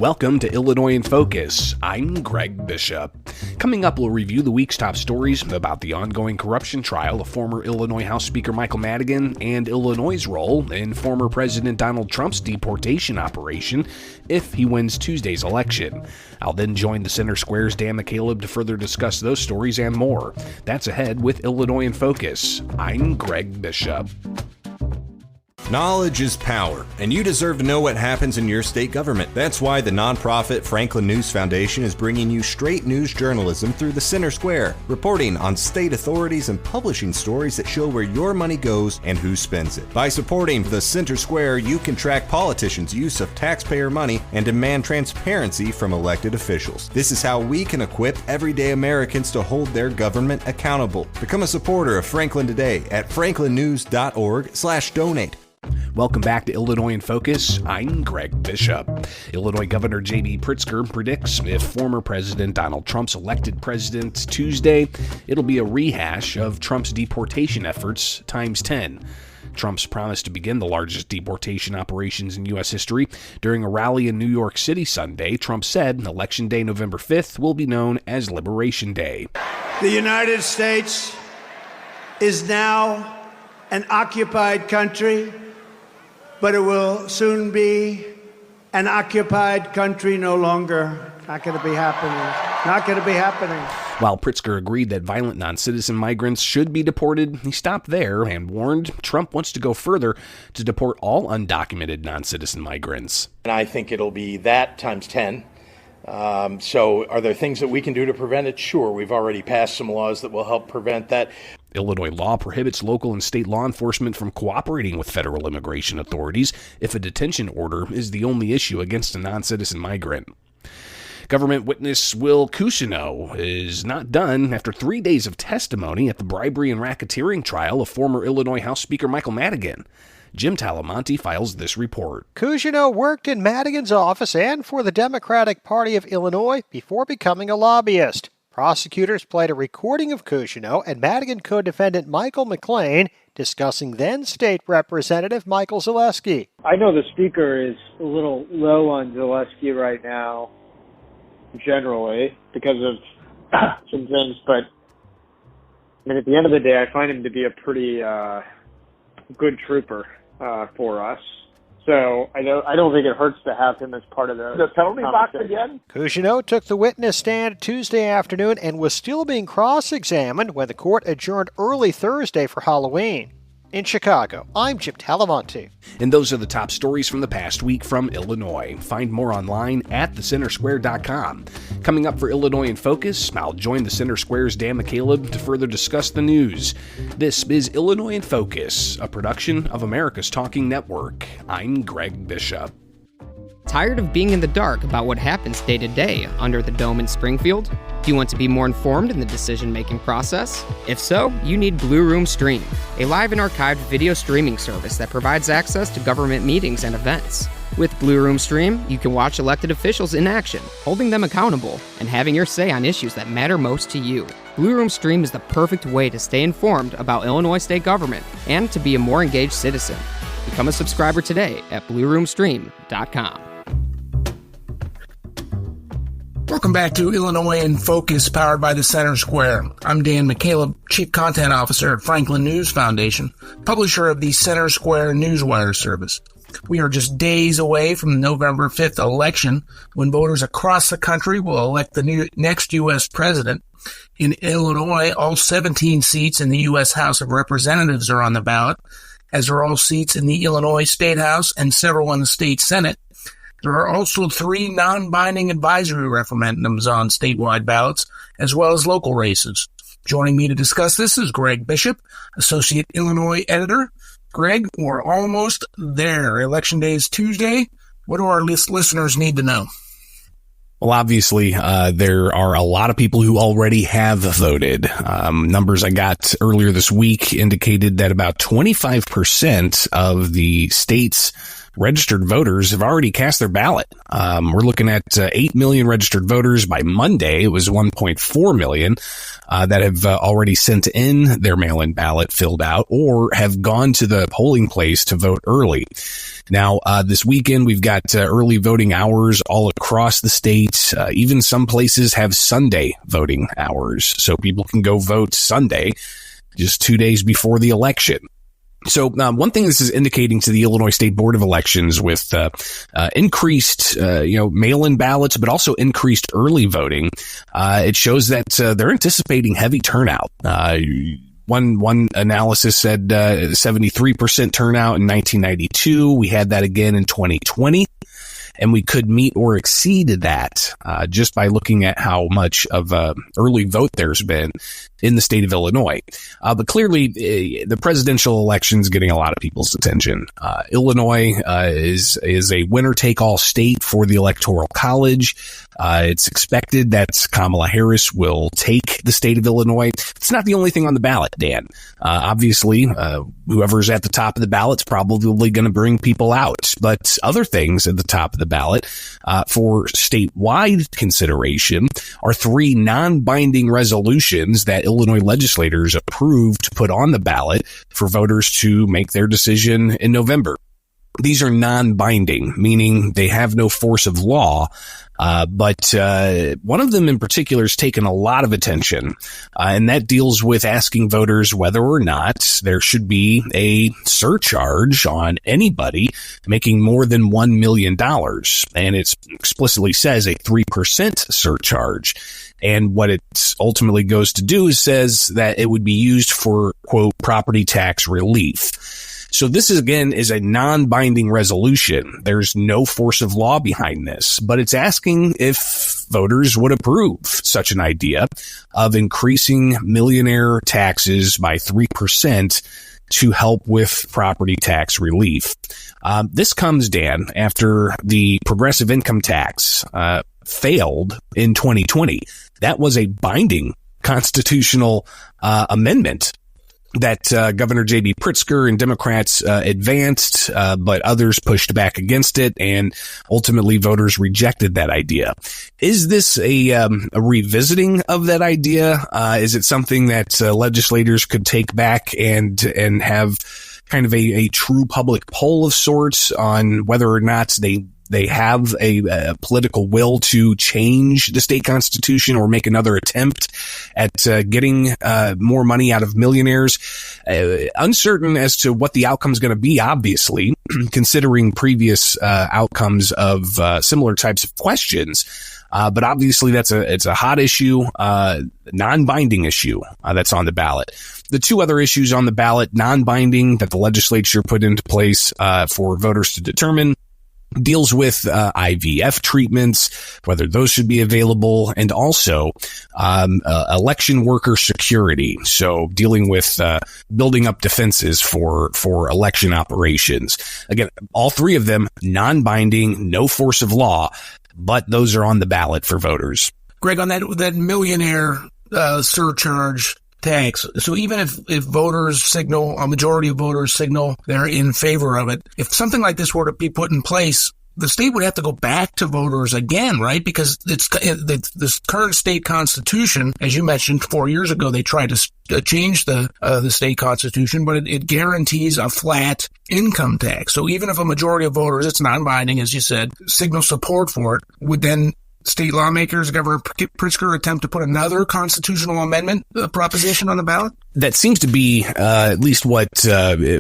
Welcome to Illinois in Focus. I'm Greg Bishop. Coming up, we'll review the week's top stories about the ongoing corruption trial of former Illinois House Speaker Michael Madigan and Illinois' role in former President Donald Trump's deportation operation if he wins Tuesday's election. I'll then join the Center Square's Dan McCaleb to further discuss those stories and more. That's ahead with Illinois in Focus. I'm Greg Bishop. Knowledge is power, and you deserve to know what happens in your state government. That's why the nonprofit Franklin News Foundation is bringing you straight news journalism through the Center Square, reporting on state authorities and publishing stories that show where your money goes and who spends it. By supporting the Center Square, you can track politicians' use of taxpayer money and demand transparency from elected officials. This is how we can equip everyday Americans to hold their government accountable. Become a supporter of Franklin today at franklinnews.org/donate. Welcome back to Illinois in Focus. I'm Greg Bishop. Illinois Governor J.B. Pritzker predicts if former President Donald Trump's elected president Tuesday, it'll be a rehash of Trump's deportation efforts times 10. Trump's promised to begin the largest deportation operations in U.S. history. During a rally in New York City Sunday, Trump said Election Day, November 5th, will be known as Liberation Day. The United States is now an occupied country, but it will soon be an occupied country no longer. Not going to be happening. Not going to be happening. While Pritzker agreed that violent non-citizen migrants should be deported, he stopped there and warned Trump wants to go further to deport all undocumented non-citizen migrants. And I think it'll be that times 10. So are there things that we can do to prevent it? Sure. We've already passed some laws that will help prevent that. Illinois law prohibits local and state law enforcement from cooperating with federal immigration authorities if a detention order is the only issue against a non-citizen migrant. Government witness Will Cousineau is not done after 3 days of testimony at the bribery and racketeering trial of former Illinois House Speaker Michael Madigan. Jim Talamonte files this report. Cousineau worked in Madigan's office and for the Democratic Party of Illinois before becoming a lobbyist. Prosecutors played a recording of Cousineau and Madigan co-defendant Michael McLean discussing then-State Representative Michael Zaleski. I know the speaker is a little low on Zaleski right now, generally, because of some things, but I mean, at the end of the day, I find him to be a pretty good trooper for us. So I don't think it hurts to have him as part of the penalty box again. Cousineau took the witness stand Tuesday afternoon and was still being cross-examined when the court adjourned early Thursday for Halloween. In Chicago, I'm Jim Talamonte. And those are the top stories from the past week from Illinois. Find more online at thecentersquare.com. Coming up for Illinois in Focus, I'll join the Center Square's Dan McCaleb to further discuss the news. This is Illinois in Focus, a production of America's Talking Network. I'm Greg Bishop. Tired of being in the dark about what happens day to day under the dome in Springfield? Do you want to be more informed in the decision-making process? If so, you need Blue Room Stream, a live and archived video streaming service that provides access to government meetings and events. With Blue Room Stream, you can watch elected officials in action, holding them accountable, and having your say on issues that matter most to you. Blue Room Stream is the perfect way to stay informed about Illinois state government and to be a more engaged citizen. Become a subscriber today at blueroomstream.com. Welcome back to Illinois in Focus, powered by the Center Square. I'm Dan McCaleb, Chief Content Officer at Franklin News Foundation, publisher of the Center Square Newswire service. We are just days away from the November 5th election, when voters across the country will elect the next U.S. president. In Illinois, all 17 seats in the U.S. House of Representatives are on the ballot, as are all seats in the Illinois State House and several in the State Senate. There are also 3 non-binding advisory referendums on statewide ballots, as well as local races. Joining me to discuss this is Greg Bishop, Associate Illinois Editor. Greg, we're almost there. Election Day is Tuesday. What do our listeners need to know? Well, obviously, there are a lot of people who already have voted. Numbers I got earlier this week indicated that about 25% of the state's registered voters have already cast their ballot. We're looking at 8 million registered voters. By Monday, it was 1.4 million that have already sent in their mail-in ballot filled out or have gone to the polling place to vote early. Now, this weekend, we've got early voting hours all across the state. Even some places have Sunday voting hours, so people can go vote Sunday, just 2 days before the election. So one thing this is indicating to the Illinois State Board of Elections with increased, mail-in ballots, but also increased early voting, it shows that they're anticipating heavy turnout. One analysis said 73% turnout in 1992. We had that again in 2020. And we could meet or exceed that just by looking at how much of early vote there's been in the state of Illinois. But clearly, the presidential election is getting a lot of people's attention. Illinois is a winner-take-all state for the Electoral College. It's expected that Kamala Harris will take the state of Illinois. It's not the only thing on the ballot, Dan. Obviously, whoever's at the top of the ballot is probably going to bring people out. But other things at the top of the ballot for statewide consideration are 3 non-binding resolutions that Illinois legislators approved to put on the ballot for voters to make their decision in November. These are non-binding, meaning they have no force of law. But one of them in particular has taken a lot of attention, and that deals with asking voters whether or not there should be a surcharge on anybody making more than $1 million. And it explicitly says a 3% surcharge. And what it ultimately goes to do is says that it would be used for, quote, property tax relief. So this is a non-binding resolution. There's no force of law behind this, but it's asking if voters would approve such an idea of increasing millionaire taxes by 3% to help with property tax relief. This comes, Dan, after the progressive income tax failed in 2020. That was a binding constitutional amendment that Governor J.B. Pritzker and Democrats advanced, but others pushed back against it, and ultimately voters rejected that idea. Is this a revisiting of that idea? Is it something that legislators could take back and have kind of a true public poll of sorts on whether or not they have a political will to change the state constitution or make another attempt at getting more money out of millionaires? Uncertain as to what the outcome is going to be, obviously, considering previous outcomes of similar types of questions. But obviously, it's a hot issue, non-binding issue that's on the ballot. The 2 other issues on the ballot, non-binding, that the legislature put into place for voters to determine, deals with IVF treatments, whether those should be available, and also election worker security. So dealing with building up defenses for election operations. Again, all 3 of them non-binding, no force of law, but those are on the ballot for voters. Greg, on that millionaire surcharge tax. So even if voters signal, a majority of voters signal they're in favor of it, if something like this were to be put in place, the state would have to go back to voters again, right? Because this current state constitution, as you mentioned, 4 years ago, they tried to change the state constitution, but it guarantees a flat income tax. So even if a majority of voters, it's non-binding, as you said, signal support for it, would then state lawmakers, Governor Pritzker, attempt to put another constitutional amendment proposition on the ballot? That seems to be at least what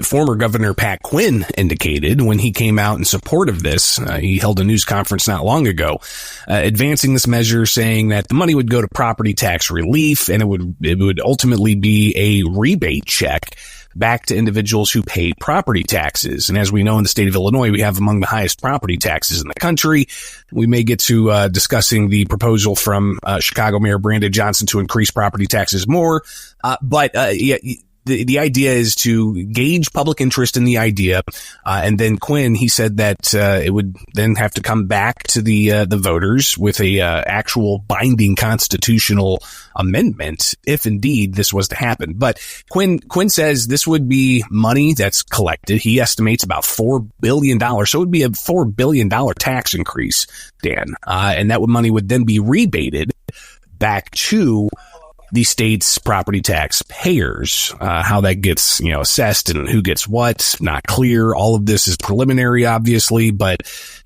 former Governor Pat Quinn indicated when he came out in support of this. He held a news conference not long ago, advancing this measure, saying that the money would go to property tax relief, and it would ultimately be a rebate check back to individuals who pay property taxes. And as we know, in the state of Illinois, we have among the highest property taxes in the country. We may get to discussing the proposal from Chicago Mayor Brandon Johnson to increase property taxes more. But the idea is to gauge public interest in the idea. And then Quinn, he said that it would then have to come back to the voters with a actual binding constitutional amendment if indeed this was to happen. But Quinn says this would be money that's collected. He estimates about $4 billion. So it would be a $4 billion tax increase, Dan. And that money would then be rebated back to the state's property tax payers. How that gets, assessed and who gets what, not clear. All of this is preliminary, obviously, but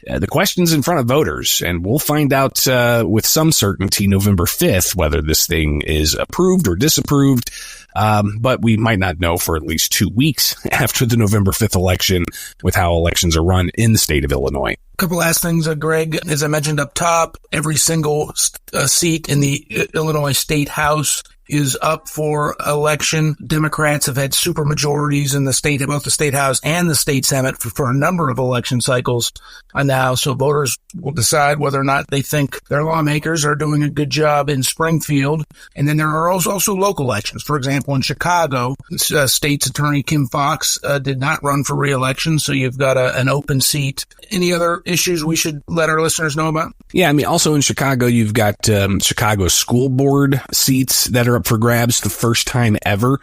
the question's in front of voters, and we'll find out with some certainty November 5th whether this thing is approved or disapproved. But we might not know for at least 2 weeks after the November 5th election with how elections are run in the state of Illinois. Couple last things, Greg. As I mentioned up top, every single seat in the Illinois State House is up for election. Democrats have had super majorities in the state, both the state house and the state senate for a number of election cycles now. So voters will decide whether or not they think their lawmakers are doing a good job in Springfield. And then there are also local elections. For example, in Chicago, state's attorney Kim Foxx did not run for re-election. So you've got an open seat. Any other issues we should let our listeners know about? Yeah, also in Chicago, you've got Chicago school board seats that are up for grabs. The first time ever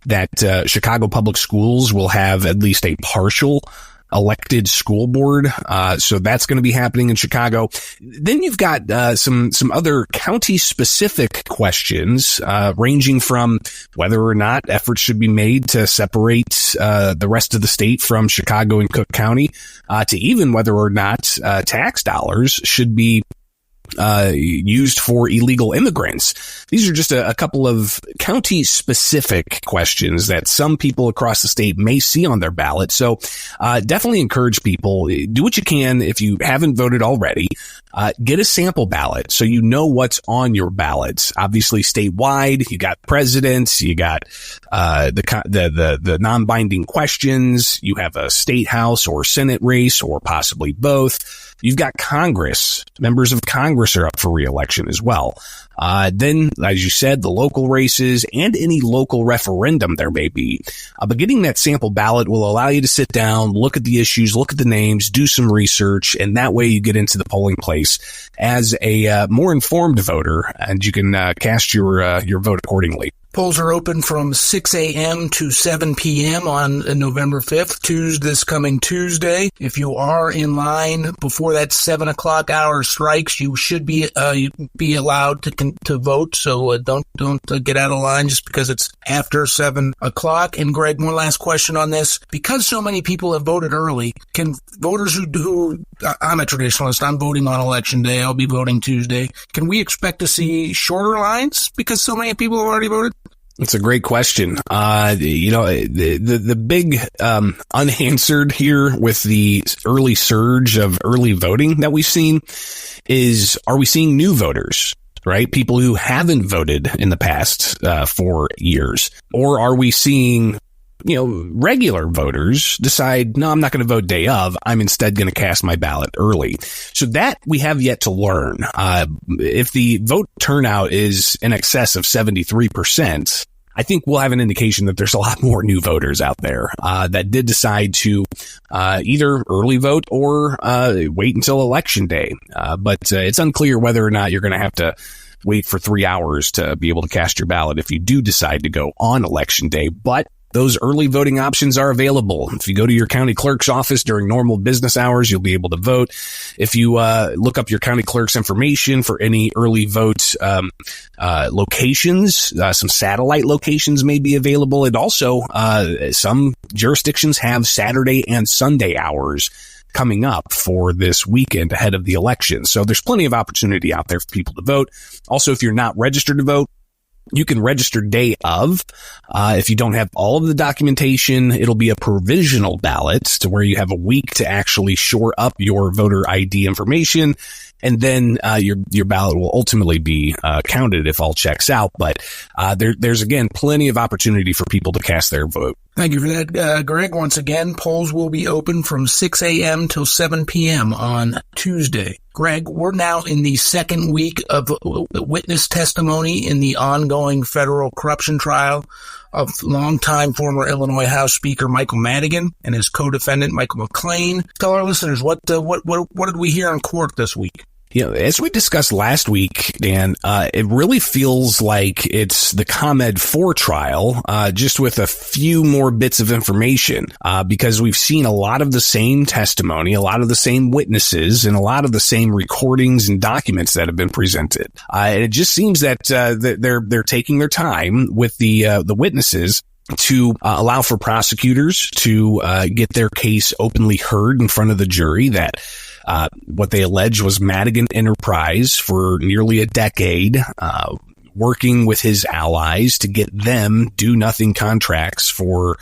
that Chicago public schools will have at least a partial elected school board. So that's going to be happening in Chicago. Then you've got some other county specific questions, ranging from whether or not efforts should be made to separate the rest of the state from Chicago and Cook County, to even whether or not tax dollars should be used for illegal immigrants. These are just a couple of county specific questions that some people across the state may see on their ballot. So definitely encourage people, do what you can if you haven't voted already. Get a sample ballot so you know what's on your ballots. Obviously statewide, you got presidents, you got the non-binding questions, you have a state house or senate race or possibly both. You've got Congress. Members of Congress are up for re-election as well. Then, as you said, the local races and any local referendum there may be. But getting that sample ballot will allow you to sit down, look at the issues, look at the names, do some research, and that way you get into the polling place as a more informed voter, and you can cast your vote accordingly. Polls are open from 6 a.m. to 7 p.m. on November 5th, this coming Tuesday. If you are in line before that 7 o'clock hour strikes, you should be allowed to vote. So don't get out of line just because it's after 7 o'clock. And Greg, one last question on this. Because so many people have voted early, can voters who I'm a traditionalist, I'm voting on election day, I'll be voting Tuesday. Can we expect to see shorter lines because so many people have already voted? It's a great question. The big, unanswered here with the early surge of early voting that we've seen is, are we seeing new voters, right? People who haven't voted in the past, 4 years, or are we seeing, regular voters decide, no, I'm not going to vote day of. I'm instead going to cast my ballot early. So that we have yet to learn. If the vote turnout is in excess of 73%, I think we'll have an indication that there's a lot more new voters out there that did decide to either early vote or wait until election day. But it's unclear whether or not you're going to have to wait for 3 hours to be able to cast your ballot if you do decide to go on election day. But those early voting options are available. If you go to your county clerk's office during normal business hours, you'll be able to vote. If you look up your county clerk's information for any early vote locations, some satellite locations may be available. And also, some jurisdictions have Saturday and Sunday hours coming up for this weekend ahead of the election. So there's plenty of opportunity out there for people to vote. Also, if you're not registered to vote, you can register day of. If you don't have all of the documentation, it'll be a provisional ballot to where you have a week to actually shore up your voter ID information. And then your ballot will ultimately be counted if all checks out. But there's, again, plenty of opportunity for people to cast their vote. Thank you for that, Greg. Once again, polls will be open from 6 a.m. till 7 p.m. on Tuesday. Greg, we're now in the second week of witness testimony in the ongoing federal corruption trial of longtime former Illinois House Speaker Michael Madigan and his co-defendant Michael McLean. Tell our listeners, what did we hear in court this week? As we discussed last week, Dan, it really feels like it's the ComEd 4 trial, just with a few more bits of information, because we've seen a lot of the same testimony, a lot of the same witnesses, and a lot of the same recordings and documents that have been presented. And it just seems that they're taking their time with the witnesses to allow for prosecutors to get their case openly heard in front of the jury that what they allege was Madigan Enterprise for nearly a decade, working with his allies to get them do-nothing contracts for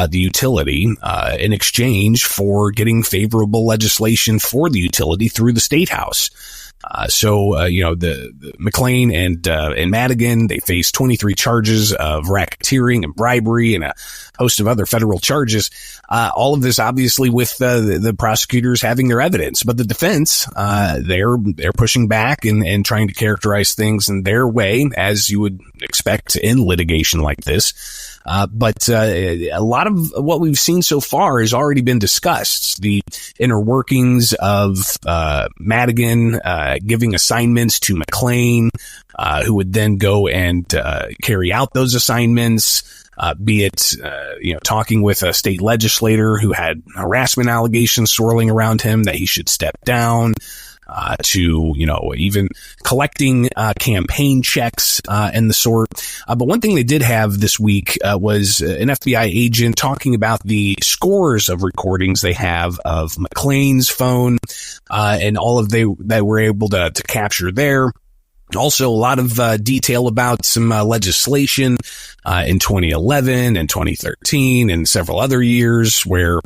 the utility in exchange for getting favorable legislation for the utility through the State House. The McLean and Madigan, they face 23 charges of racketeering and bribery and a host of other federal charges. All of this obviously with the prosecutors having their evidence, but the defense, they're pushing back and trying to characterize things in their way, as you would expect in litigation like this. But a lot of what we've seen so far has already been discussed. The inner workings of Madigan giving assignments to McLean, who would then go and carry out those assignments. Be it, talking with a state legislator who had harassment allegations swirling around him that he should step down. To even collecting campaign checks and the sort. But one thing they did have this week was an FBI agent talking about the scores of recordings they have of McLean's phone and all of that were able to capture there. Also, a lot of detail about some legislation in 2011 and 2013 and several other years where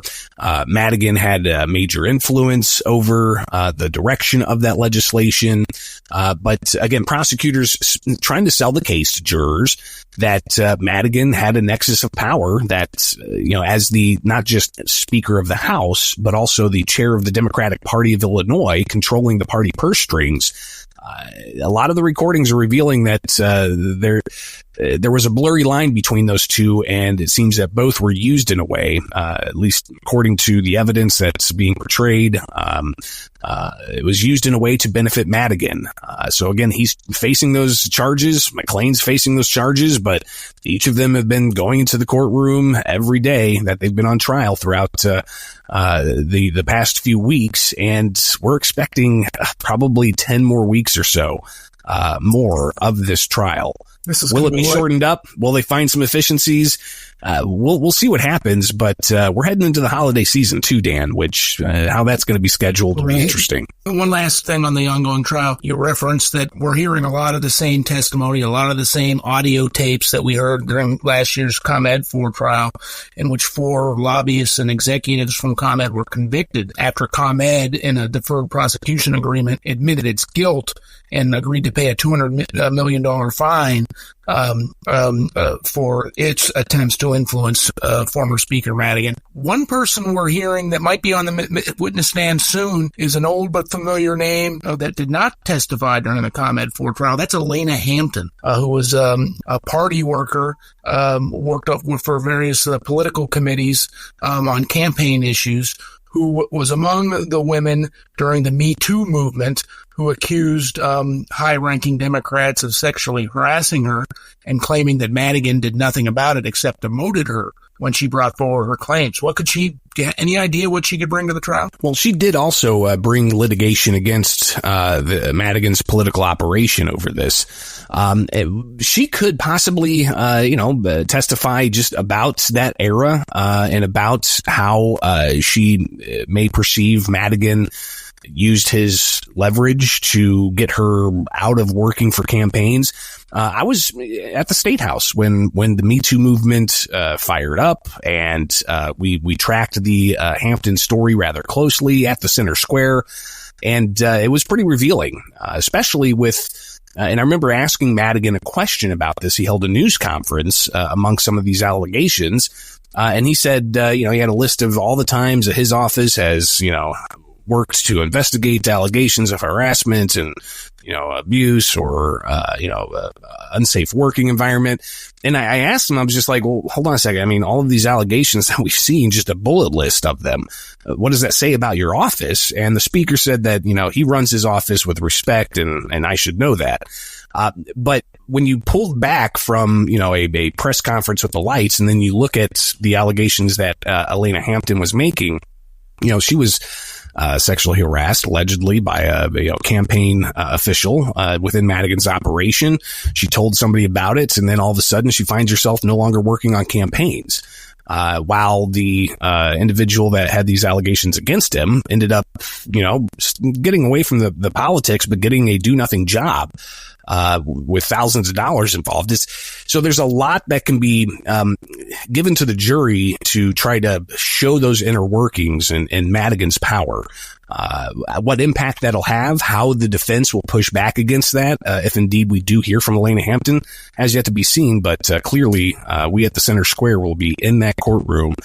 Madigan had a major influence over the direction of that legislation. But again, prosecutors trying to sell the case to jurors that Madigan had a nexus of power that, as the not just Speaker of the House, but also the chair of the Democratic Party of Illinois, controlling the party purse strings. A lot of the recordings are revealing that there was a blurry line between those two, and it seems that both were used in a way, at least according to the evidence that's being portrayed. It was used in a way to benefit Madigan. So again, he's facing those charges. McLean's facing those charges, but each of them have been going into the courtroom every day that they've been on trial throughout the past few weeks, and we're expecting probably 10 more weeks or so more of this trial. Will it be shortened up? Will they find some efficiencies? We'll see what happens, but we're heading into the holiday season too, Dan, which how that's going to be scheduled will be interesting. One last thing on the ongoing trial. You referenced that we're hearing a lot of the same testimony, a lot of the same audio tapes that we heard during last year's ComEd 4 trial, in which 4 lobbyists and executives from ComEd were convicted after ComEd, in a deferred prosecution agreement, admitted its guilt and agreed to pay a $200 million fine for its attempts to influence former Speaker Madigan. One person we're hearing that might be on the witness stand soon is an old but familiar name that did not testify during the ComEd 4 trial. That's Elena Hampton, who was a party worker, worked up for various political committees on campaign issues, who was among the women during the Me Too movement who accused high-ranking Democrats of sexually harassing her and claiming that Madigan did nothing about it except demoted her when she brought forward her claims. What could she get? Any idea what she could bring to the trial? Well, she did also bring litigation against Madigan's political operation over this. She could possibly, testify just about that era and about how she may perceive Madigan used his leverage to get her out of working for campaigns. I was at the State House when the Me Too movement fired up, and we tracked the Hampton story rather closely at the Center Square, and it was pretty revealing, especially with. And I remember asking Madigan a question about this. He held a news conference among some of these allegations, and he said, he had a list of all the times that his office has, worked to investigate allegations of harassment and, abuse or, unsafe working environment. And I asked him, I was just like, well, hold on a second. I mean, all of these allegations that we've seen, just a bullet list of them. What does that say about your office? And the speaker said that, he runs his office with respect and I should know that. But when you pulled back from, a press conference with the lights and then you look at the allegations that Elena Hampton was making, she was sexually harassed allegedly by a campaign official within Madigan's operation. She told somebody about it, and then all of a sudden she finds herself no longer working on campaigns. While the individual that had these allegations against him ended up, getting away from the politics, but getting a do-nothing job with thousands of dollars involved. So there's a lot that can be given to the jury to try to show those inner workings and Madigan's power. What impact that'll have, how the defense will push back against that, if indeed we do hear from Elena Hampton, has yet to be seen. But clearly, we at the Center Square will be in that courtroom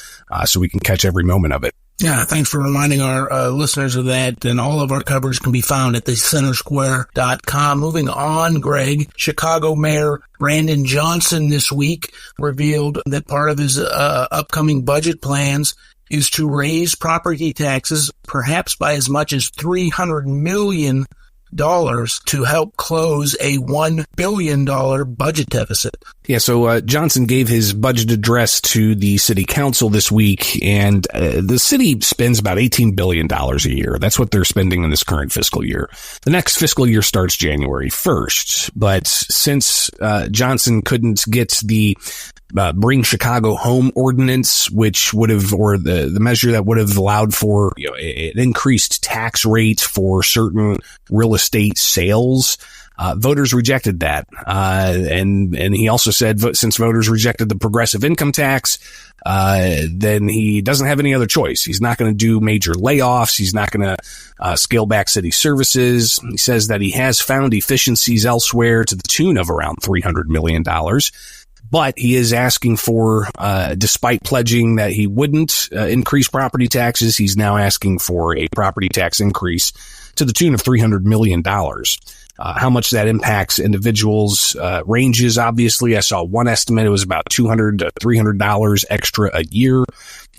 so we can catch every moment of it. Yeah, thanks for reminding our listeners of that. And all of our coverage can be found at thecentersquare.com. Moving on, Greg, Chicago Mayor Brandon Johnson this week revealed that part of his upcoming budget plans is to raise property taxes perhaps by as much as $300 million to help close a $1 billion budget deficit. Yeah, so Johnson gave his budget address to the city council this week, and the city spends about $18 billion a year. That's what they're spending in this current fiscal year. The next fiscal year starts January 1st, but since Johnson couldn't get the Bring Chicago Home ordinance, which would have, or the measure that would have allowed for an increased tax rate for certain real estate sales, voters rejected that. And he also said, since voters rejected the progressive income tax, then he doesn't have any other choice. He's not going to do major layoffs. He's not going to scale back city services. He says that he has found efficiencies elsewhere to the tune of around $300 million. But he is asking for, despite pledging that he wouldn't increase property taxes, he's now asking for a property tax increase to the tune of $300 million. How much that impacts individuals ranges, obviously. I saw one estimate. It was about $200 to $300 extra a year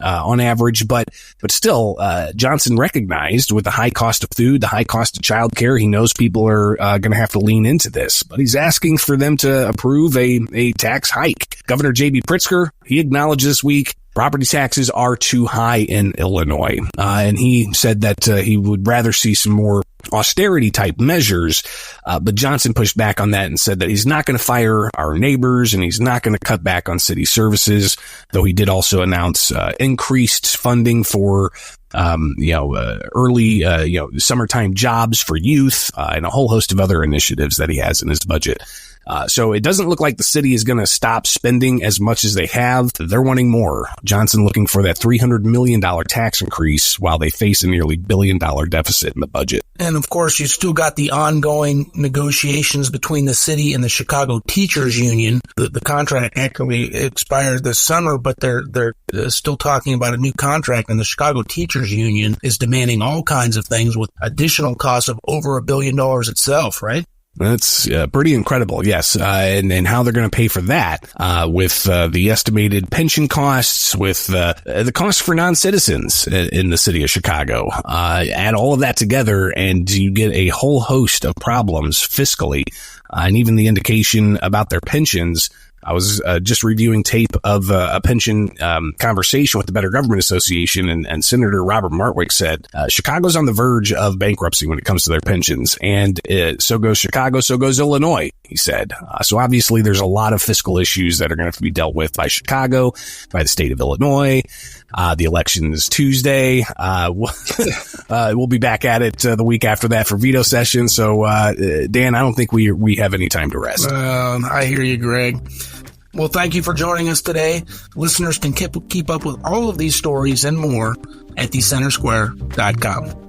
on average. But still, Johnson recognized with the high cost of food, the high cost of childcare, he knows people are going to have to lean into this. But he's asking for them to approve a tax hike. Governor J.B. Pritzker, he acknowledged this week, property taxes are too high in Illinois. And he said that he would rather see some more austerity type measures. But Johnson pushed back on that and said that he's not going to fire our neighbors and he's not going to cut back on city services, though he did also announce increased funding for early summertime jobs for youth and a whole host of other initiatives that he has in his budget. So it doesn't look like the city is going to stop spending as much as they have. They're wanting more. Johnson looking for that $300 million tax increase while they face a nearly $1 billion deficit in the budget. And of course, you still got the ongoing negotiations between the city and the Chicago Teachers Union. The contract actually expired this summer, but they're still talking about a new contract, and the Chicago Teachers Union is demanding all kinds of things with additional costs of over $1 billion itself, right? That's pretty incredible, yes. And how they're going to pay for that with the estimated pension costs, with the cost for non-citizens in the city of Chicago. Add all of that together and you get a whole host of problems fiscally, and even the indication about their pensions. I was just reviewing tape of a pension conversation with the Better Government Association, and Senator Robert Martwick said Chicago's on the verge of bankruptcy when it comes to their pensions, and so goes Chicago, so goes Illinois, he said. So obviously there's a lot of fiscal issues that are going to have to be dealt with by Chicago, by the state of Illinois. The election is Tuesday. We'll be back at it the week after that for veto session. So, Dan, I don't think we have any time to rest. I hear you, Greg. Well, thank you for joining us today. Listeners can keep up with all of these stories and more at thecentersquare.com.